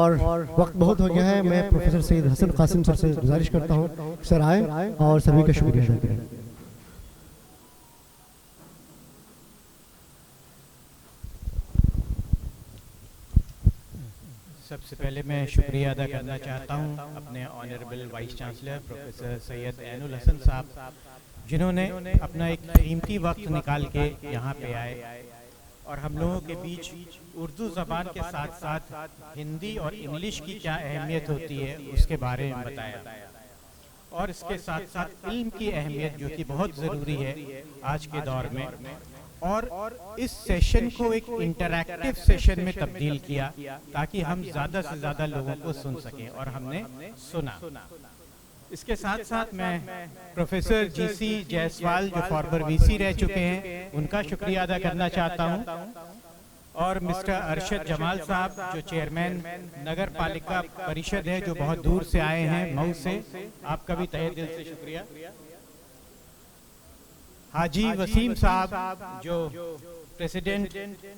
और वक्त बहुत हो गया है। मैं प्रोफेसर सैयद हसन कासिम सर से गुजारिश करता हूँ सर आए और सभी का शुक्रिया अदा करें। सबसे पहले मैं शुक्रिया अदा करना चाहता हूँ अपने honourable vice chancellor professor Syed Ainul Hasan sahab, जिन्होंने अपना एक कीमती वक्त निकाल के यहाँ पे आए और हम लोगों के बीच उर्दू ज़बान के साथ साथ हिंदी और इंग्लिश की क्या अहमियत होती है उसके बारे में बताया, और इसके साथ साथ इल्म की अहमियत जो कि बहुत ज़रूरी है आज के दौर में, और इस सेशन को एक इंटरैक्टिव सेशन में तब्दील किया ताकि हम ज़्यादा से ज़्यादा लोगों को सुन सकें, और हमने सुना। इसके साथ साथ मैं प्रोफेसर जीसी जायसवाल जो फॉर्मर वीसी रह चुके हैं उनका शुक्रिया अदा करना चाहता हूं, और मिस्टर अरशद जमाल साहब जो चेयरमैन नगर पालिका परिषद है जो बहुत दूर से आए हैं मऊ से, आपका भी तहे दिल से शुक्रिया। हाजी वसीम साहब जो प्रेसिडेंट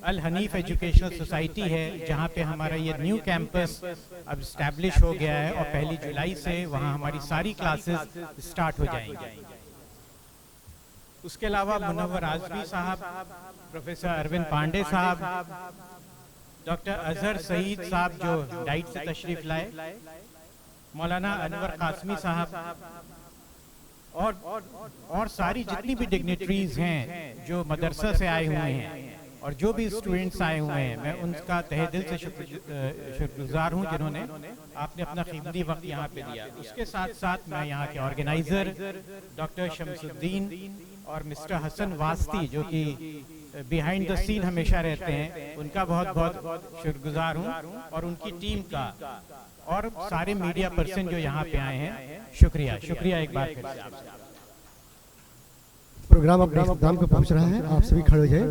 अल हनीफ एजुकेशनल सोसाइटी है जहाँ पे हमारा ये न्यू कैंपस अब इस्टेब्लिश हो गया है और 1 जुलाई से वहाँ हमारी सारी क्लासेस स्टार्ट हो जाएंगी। उसके अलावा मुनव्वर आजमी साहब, प्रोफेसर अरविंद पांडे साहब, डॉक्टर अजहर सईद साहब जो डाइट से तशरीफ लाए, मौलाना अनवर कासमी साहब, और सारी जितनी भी डिग्नेटरीज हैं जो मदरसा से आए हुए हैं और जो भी स्टूडेंट्स आए हुए हैं, मैं उनका तहे दिल से शुक्रगुजार हूं जिन्होंने आपने अपना कीमती वक्त यहाँ पे दिया। उसके साथ साथ मैं यहाँ के ऑर्गेनाइजर डॉक्टर शमसुद्दीन और मिस्टर हसन वास्ती जो कि बिहाइंड द सीन हमेशा रहते हैं, उनका बहुत बहुत शुक्रगुजार हूँ, और उनकी टीम का और सारे मीडिया पर्सन जो यहाँ पे आए हैं, शुक्रिया शुक्रिया एक बार फिर से। प्रोग्राम अपने इख्तिताम को पहुंच रहा है, आप सभी खड़े हो जाए।